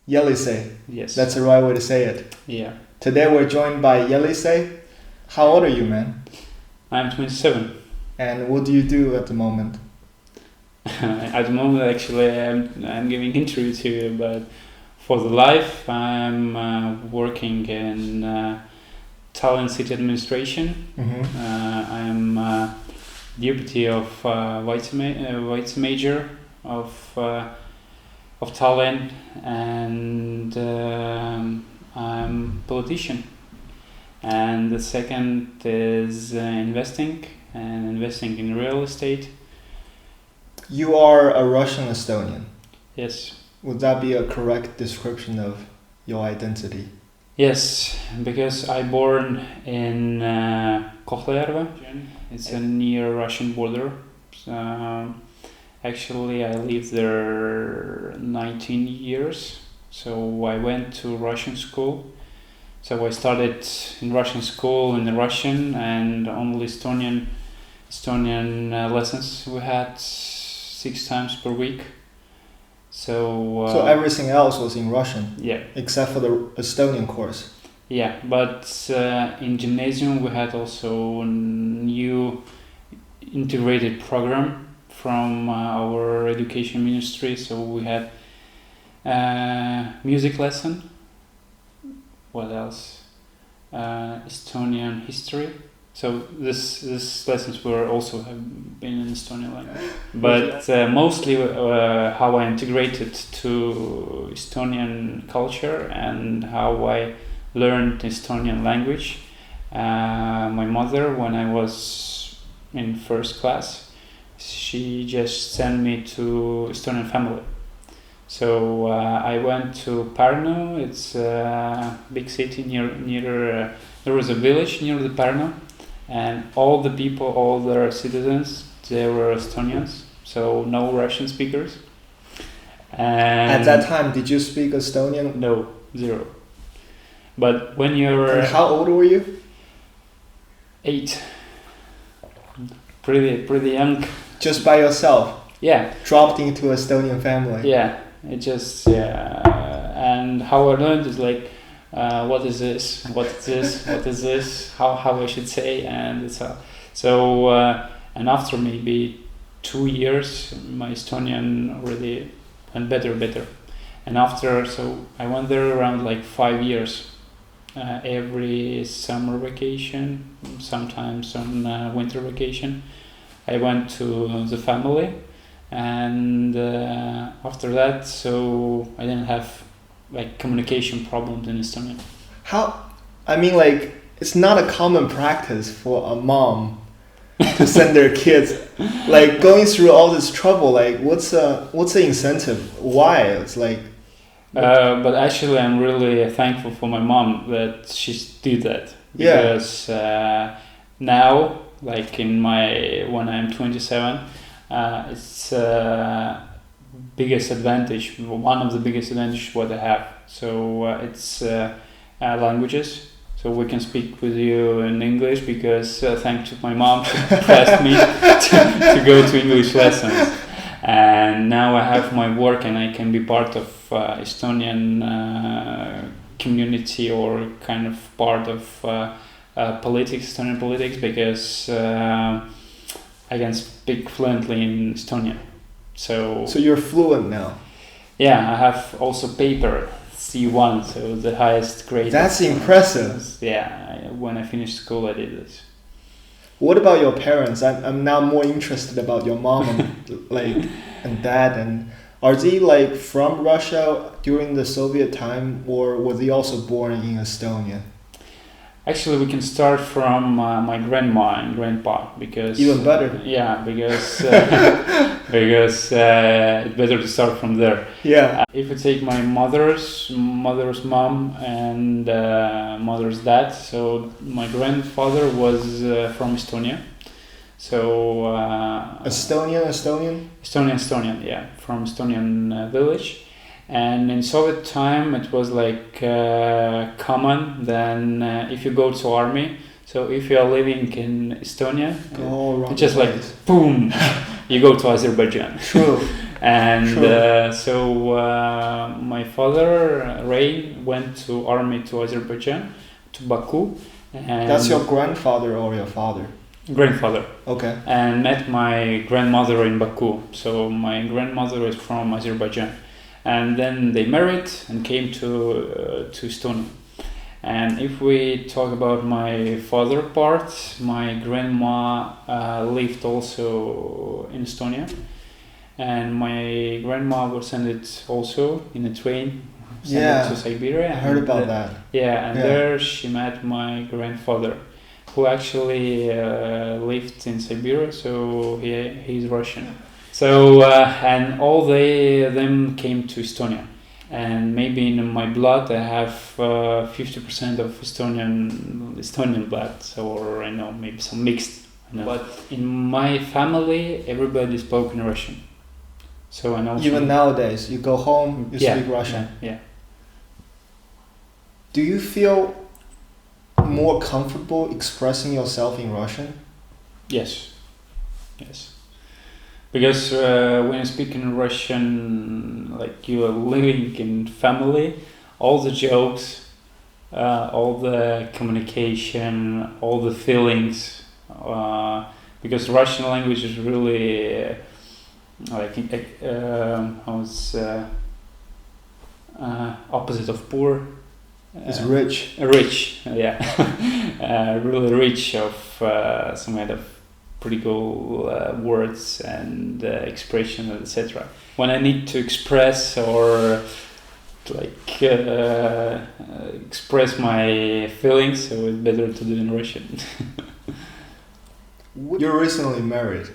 Yelisei. Yes. That's the right way to say it. Yeah. Today we're joined by Yelisei. How old are you, man? I'm 27. And what do you do at the moment? At the moment, actually, I'm giving interview to you, but for the life, I'm working in Tallinn City Administration. I'm deputy of vice major of Tallinn, and I'm politician. And the second is investing in real estate. You are a Russian-Estonian. Yes. Would that be a correct description of your identity? Yes, because I born in Kohtla-Järve. It's near Russian border. Actually, I lived there 19 years. So I went to Russian school. So I started in Russian school in Russian, and only Estonian lessons we had 6 times per week. So everything else was in Russian? Yeah. Except for the Estonian course? Yeah, but in gymnasium we had also a new integrated program from our education ministry. So we had music lesson. What else? Estonian history. So this lessons were also have been in Estonian language. But mostly how I integrated to Estonian culture and how I learned Estonian language. My mother, when I was in first class, she just sent me to Estonian family. So I went to Pärnu. It's a big city near. There was a village near the Pärnu, and all the people, all the citizens, they were Estonians. So no Russian speakers. And at that time, did you speak Estonian? No, zero. But when you're... And how old were you? 8. Pretty young. Just by yourself? Yeah. Dropped into Estonian family? Yeah. It just, and how I learned is like, what is this? What is this? What is this? How I should say, and it's all. So, and after maybe 2 years, my Estonian already went better. And after, so I went there around like 5 years. Every summer vacation, sometimes on winter vacation, I went to the family. And after that, so I didn't have like communication problems in Estonian. It's not a common practice for a mom to send their kids like going through all this trouble. Like what's the incentive? Why? It's like but actually I'm really thankful for my mom that she did that, because now, like when I'm 27, it's biggest advantage, one of the biggest advantages what I have. So it's languages. So we can speak with you in English because thanks to my mom, she pressed me to go to English lessons. And now I have my work and I can be part of Estonian community, or kind of part of Estonian politics, because I can speak fluently in Estonian. So you're fluent now? Yeah, I have also paper C1, so the highest grade. That's impressive. Yeah, when I finished school I did this. What about your parents? I'm now more interested about your mom and and dad. And are they like from Russia during the Soviet time, or were they also born in Estonia? Actually, we can start from my grandma and grandpa, because even better. Yeah, because it's better to start from there. Yeah. If you take my mother's mom and mother's dad, so my grandfather was from Estonia. So Estonian, yeah, from Estonian village. And in Soviet time, it was like common. Then if you go to army, so if you are living in Estonia, it's just like boom, you go to Azerbaijan. True. And Sure. my father, Ray, went to army to Azerbaijan, to Baku. And That's your grandfather or your father? grandfather. Okay. And met my grandmother in Baku. So my grandmother is from Azerbaijan. And then they married and came to Estonia. And if we talk about my father part, my grandma lived also in Estonia, and my grandma was sent it also in a train, sent it to Siberia. I heard about that. Yeah, and there she met my grandfather, who actually lived in Siberia, so he's Russian. So and all them came to Estonia. And maybe in my blood I have 50% of Estonian blood, or I know maybe some mixed. But in my family, everybody spoke in Russian. So I know. Even nowadays, you go home, you speak Russian. Yeah. Do you feel more comfortable expressing yourself in Russian? Yes. Because when you speak in Russian, like you are living in family, all the jokes, all the communication, all the feelings, because Russian language is really opposite of poor. It's rich. Rich, yeah, really rich of some kind of pretty cool words and expression, etc. When I need to express or express my feelings, so it's better to do in Russian. You're recently married.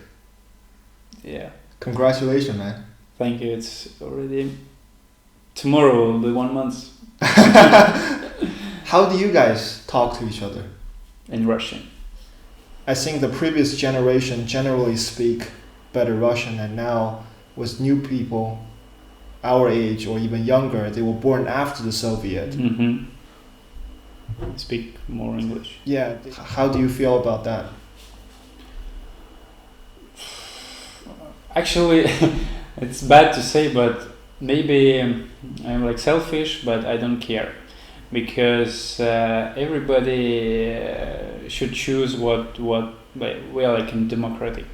Yeah. Congratulations, man. Thank you. It's already tomorrow will be 1 month. How do you guys talk to each other? In Russian. I think the previous generation generally speak better Russian, and now with new people our age or even younger, they were born after the Soviet. Mm-hmm. Speak more English. Yeah. How do you feel about that? Actually, it's bad to say, but maybe I'm like selfish, but I don't care, because everybody should choose what we are like in democratic.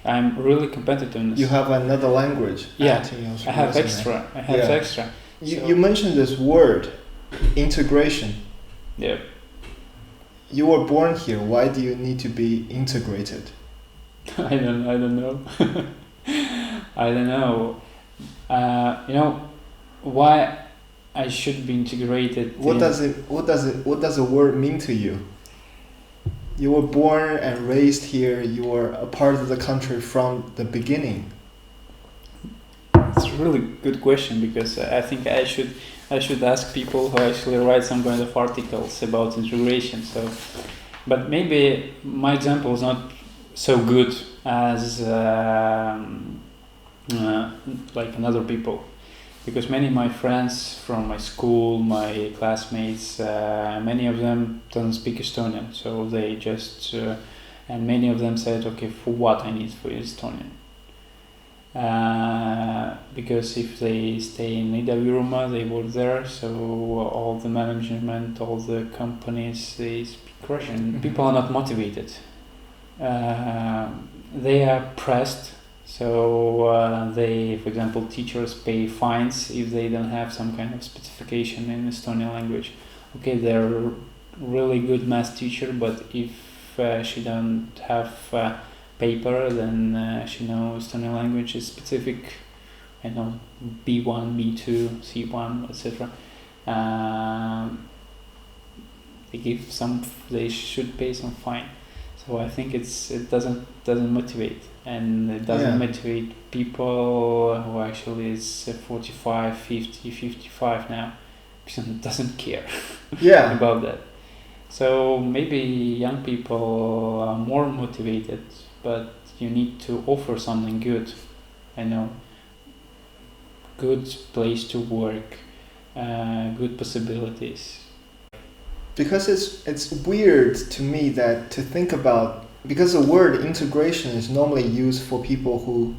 I'm really competitive in this. You have another language. Yeah, I have extra. Extra. You mentioned this word, integration. Yeah. You were born here. Why do you need to be integrated? I don't know. I don't know. Why I should be integrated. What does the word mean to you? You were born and raised here. You were a part of the country from the beginning. It's a really good question, because I think I should ask people who actually write some kind of articles about integration. So, but maybe my example is not so good as like another people, because many of my friends from my school, my classmates, many of them don't speak Estonian, so they just and many of them said, okay, for what I need for Estonian, because if they stay in Ida-Virumaa, they work there, so all the management, all the companies, they speak Russian. Mm-hmm. People are not motivated. They are pressed. So they, for example, teachers pay fines if they don't have some kind of specification in Estonian language. Okay, they're really good math teacher, but if she don't have paper, then she knows Estonian language is specific. I know B1, B2, C1, etc. They should pay some fine. So I think it doesn't motivate, and it doesn't motivate people who actually is 45, 50, 55 now, because it doesn't care about that. So maybe young people are more motivated, but you need to offer something good. I know, good place to work, good possibilities. Because it's weird to me to think about, because the word integration is normally used for people who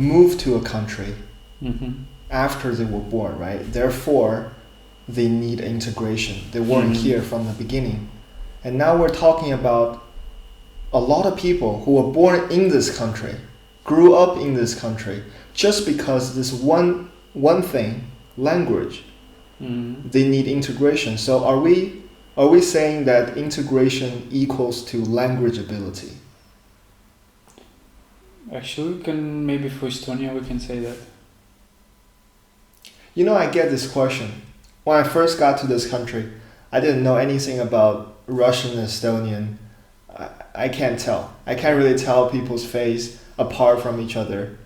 moved to a country Mm-hmm. after they were born, right? Therefore, they need integration. They weren't here from the beginning. And now we're talking about a lot of people who were born in this country, grew up in this country, just because this one thing, language, they need integration. So are we saying that integration equals to language ability? Actually, we can maybe for Estonia we can say that. You know, I get this question. When I first got to this country, I didn't know anything about Russian and Estonian. I can't tell. I can't really tell people's face apart from each other.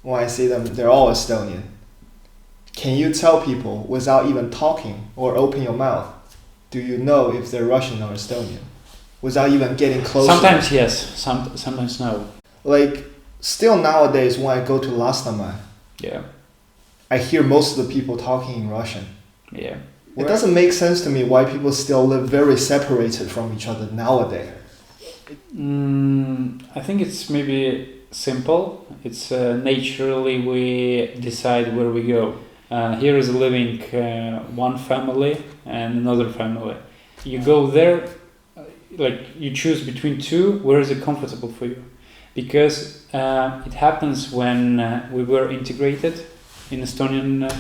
When I see them, they're all Estonian. Can you tell people without even talking or open your mouth? Do you know if they're Russian or Estonian? Without even getting closer? Sometimes yes, sometimes no. Like, still nowadays when I go to Lastama, Yeah. I hear most of the people talking in Russian. Yeah. It doesn't make sense to me why people still live very separated from each other nowadays. I think it's maybe simple. It's naturally we decide where we go. Here is living one family and another family. You go there, like you choose between two. Where is it comfortable for you? Because it happens when we were integrated in Estonian.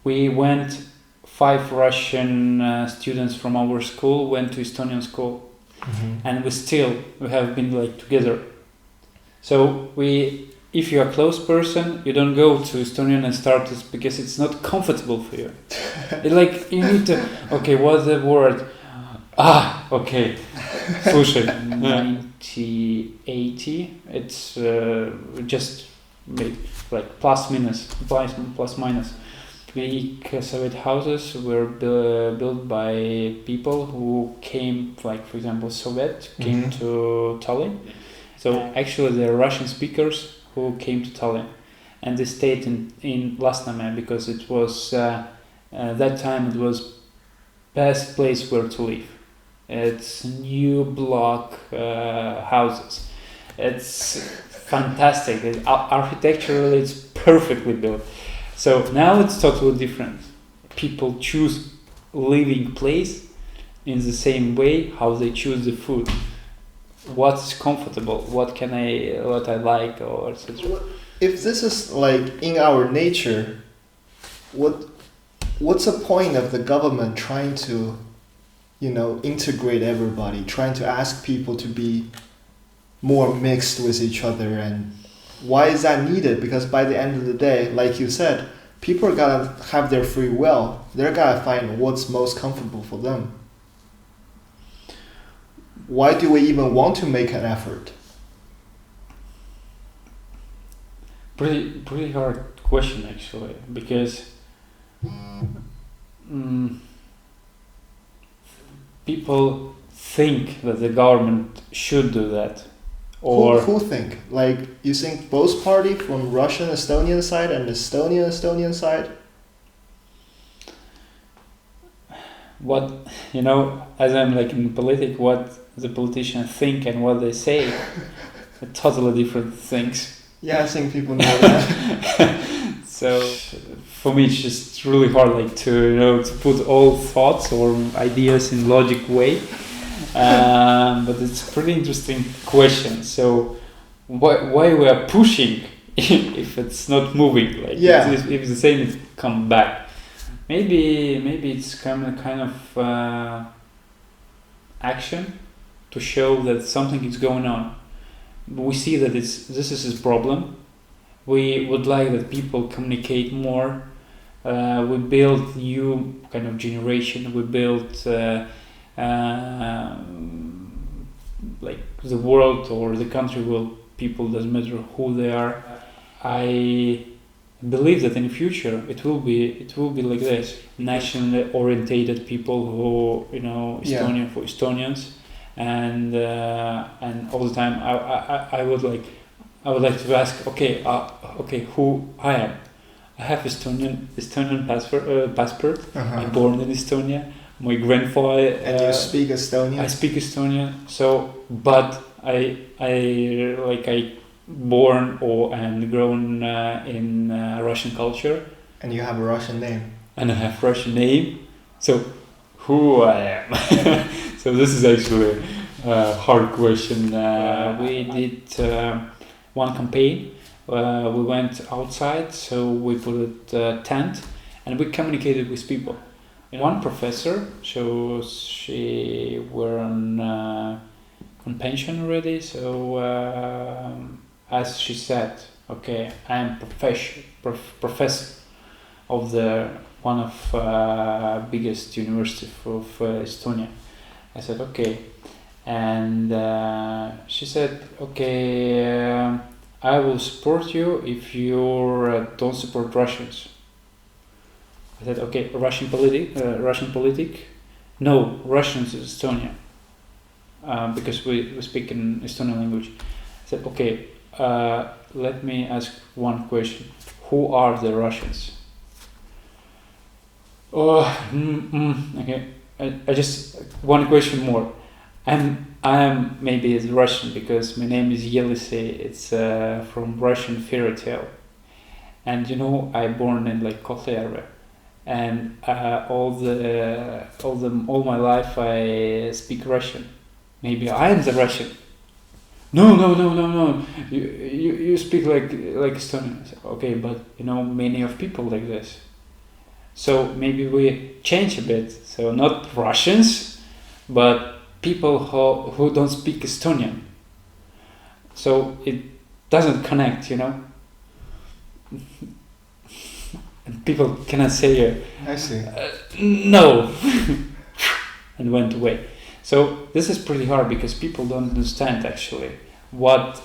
We went 5 Russian students from our school went to Estonian school. And we have been like together. So if you're a close person, you don't go to Estonian and start this because it's not comfortable for you. It's like you need to. Okay, what's the word? Okay. Слушай, 90-80. It's just like plus minus. Greek Soviet houses were built by people who came, like for example, Soviet came to Tallinn. So actually, they're Russian speakers who came to Tallinn, and they stayed in Lasnamäe because it was that time it was best place where to live. It's new block houses. It's fantastic. Architecturally, it's perfectly built. So now it's totally different. People choose living place in the same way how they choose the food. What's comfortable? What I like, or etc. If this is like in our nature, what's the point of the government trying to, integrate everybody, trying to ask people to be more mixed with each other, and why is that needed? Because by the end of the day, like you said, people are gotta have their free will. They're gotta find what's most comfortable for them. Why do we even want to make an effort? Pretty hard question actually, because people think that the government should do that. Or who think? Like, you think both party from Russian-Estonian side and Estonian-Estonian side? What, as I'm like in politics, what the politicians think and what they say are totally different things. Yeah, I think people know that. So for me, it's just really hard, like to put all thoughts or ideas in logic way. But it's a pretty interesting question. So why we are pushing if it's not moving? Like if it's the same, it come back. Maybe it's kind of action to show that something is going on. We see that this is a problem. We would like that people communicate more. We build new kind of generation. We build like the world or the country will people, doesn't matter who they are. I believe that in the future it will be like this, nationally orientated people who Estonian for Estonians, and all the time I would like to ask, okay, who I am. I have Estonian passport. I'm born in Estonia. My grandfather. And you speak Estonian? I speak Estonian. So, but I born and grown in Russian culture, And you have a Russian name. and I have Russian name. So who I am? So this is actually a hard question. We did one campaign. We went outside, so we put a tent, and we communicated with people. One professor, so she were on pension already. So as she said, okay, I am professor of the one of biggest university of Estonia. I said okay, and she said okay, I will support you if you don't support Russians. I said okay, Russian politic, no, Russians is Estonia, because we speak in Estonian language. I said okay, let me ask one question: who are the Russians? Okay. I just one question more. I am maybe as Russian because my name is Yelisei. It's from Russian fairy tale, and I born in like Kohtla-Järve, and all my life I speak Russian. Maybe I am the Russian. No. You speak like Estonian. Okay, but many of people like this. So maybe we change a bit. So not Russians, but people who don't speak Estonian. So it doesn't connect, And people cannot say, I see. No, and went away. So this is pretty hard because people don't understand actually what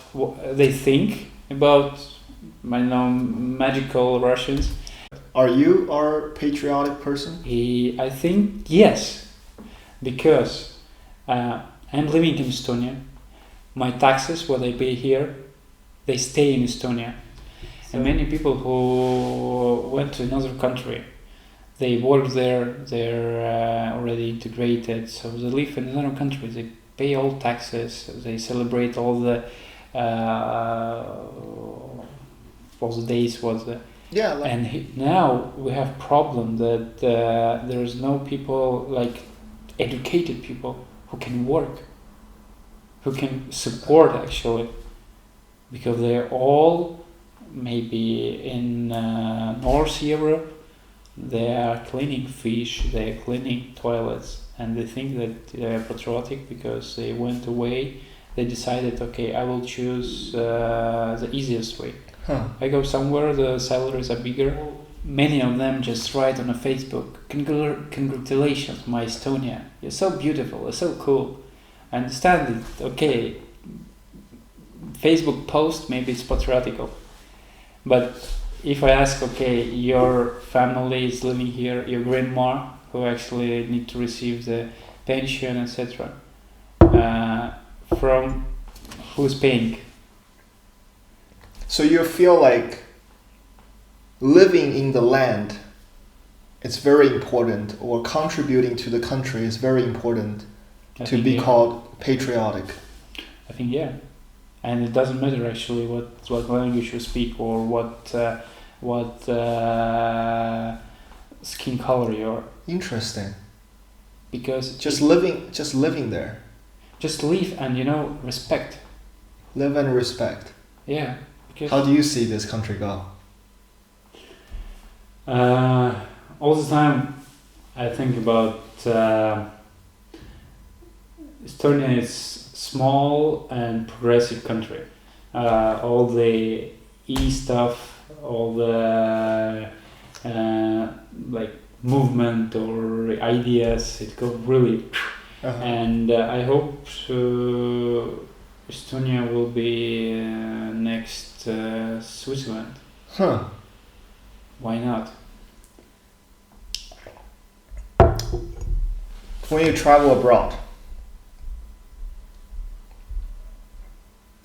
they think about magical Russians. Are you a patriotic person? I think yes, because I'm living in Estonia. My taxes, what I pay here, they stay in Estonia. And many people who went to another country, they work there, they're already integrated, so they live in another country, they pay all taxes, they celebrate all the days was the. Yeah. Now we have problem that there is no people like educated people who can work, who can support actually, because they're all maybe in North Europe. They are cleaning fish, they are cleaning toilets, and they think that they are patriotic because they went away. They decided, okay, I will choose the easiest way. I go somewhere, the salaries are bigger. Many of them just write on a Facebook, congratulations, my Estonia. You're so beautiful, you're so cool. I understand it, okay. Facebook post, maybe it's patriotical. But if I ask, okay, your family is living here, your grandma, who actually need to receive the pension, etc. From who's paying? So you feel like living in the land, it's very important, or contributing to the country is very important to be called patriotic. I think yeah, and it doesn't matter actually what language you speak or what skin color you are. Interesting. Because just living there. Just live and respect. Live and respect. Yeah. How do you see this country go? All the time I think about Estonia is small and progressive country. All the stuff, all the like movement or ideas, it goes really. And I hope Estonia will be next Switzerland. Why not? When you travel abroad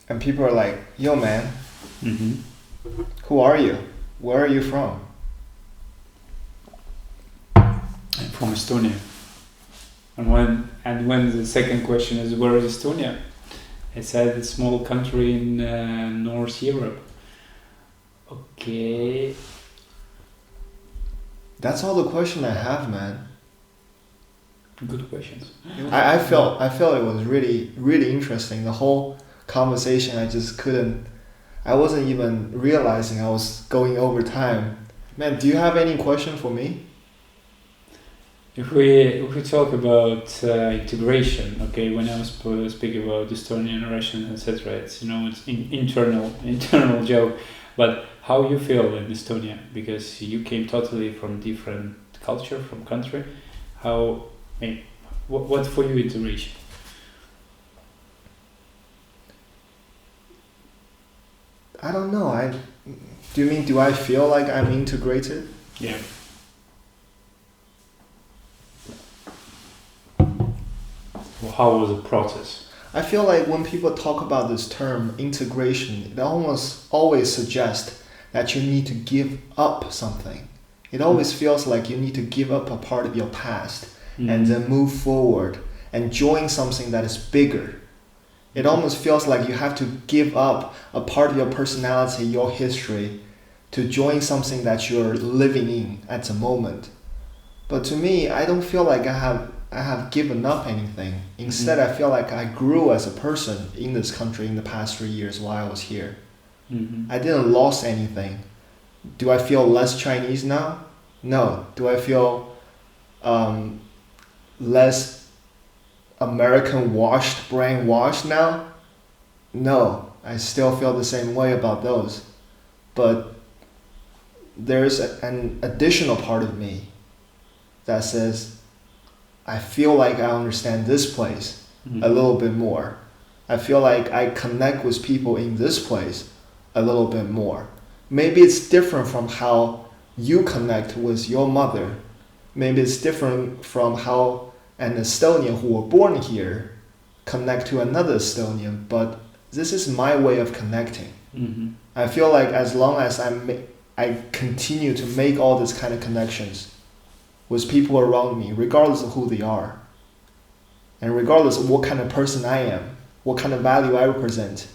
and people are like, yo man, who are you? Where are you from? I'm from Estonia. And when the second question is where is Estonia, It's a small country in North Europe. Okay. That's all the question I have, man. Good questions. I felt it was really, really interesting. The whole conversation, I wasn't even realizing I was going over time. Man, do you have any question for me? If we talk about integration, okay, when I was speaking about Estonian, Russian, etc., it's it's internal joke, but how you feel in Estonia, because you came totally from different culture, from country, how, what for you integration? I don't know. Do you mean, do I feel like I'm integrated? Yeah. Well, how was the process? I feel like when people talk about this term integration, it almost always suggests that you need to give up something. It always feels like you need to give up a part of your past and then move forward and join something that is bigger. It almost feels like you have to give up a part of your personality, your history, to join something that you're living in at the moment. But to me, I don't feel like I have given up anything. Instead, I feel like I grew as a person in this country in the past 3 years while I was here. I didn't lose anything. Do I feel less Chinese now? No. Do I feel less American washed, brainwashed now? No. I still feel the same way about those. But there's an additional part of me that says, I feel like I understand this place a little bit more. I feel like I connect with people in this place a little bit more. Maybe it's different from how you connect with your mother. Maybe it's different from how an Estonian who were born here connect to another Estonian, but this is my way of connecting. I feel like as long as I continue to make all these kind of connections with people around me, regardless of who they are, and regardless of what kind of person I am, what kind of value I represent,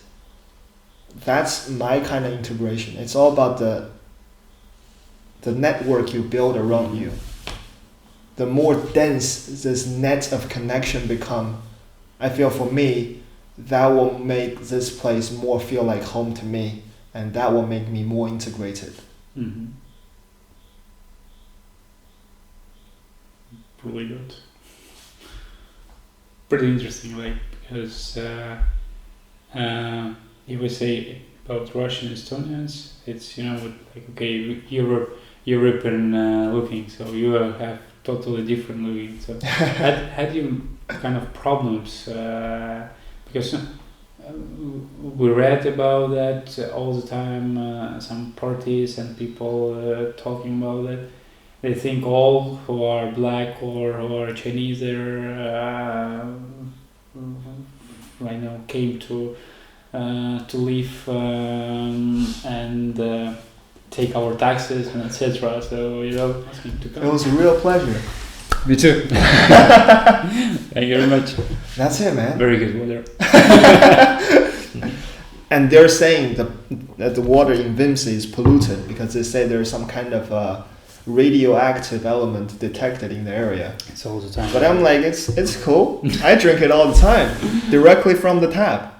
that's my kind of integration. It's all about the network you build around you. The more dense this net of connection become, I feel for me, that will make this place more feel like home to me, and that will make me more integrated. Really good. Pretty interesting, like, because if we say about Russian Estonians, it's like, okay, European looking, so you have totally different looking. So had you kind of problems because we read about that all the time, some parties and people talking about it. They think all who are black or who are Chinese, they're right now came to live and take our taxes and etc. So asking to come. It was a real pleasure. Me too. Thank you very much. That's it, man. Very good weather. And they're saying that the water in Vimsi is polluted because they say there's some kind of radioactive element detected in the area. It's all the time. But I'm like, it's cool. I drink it all the time, directly from the tap.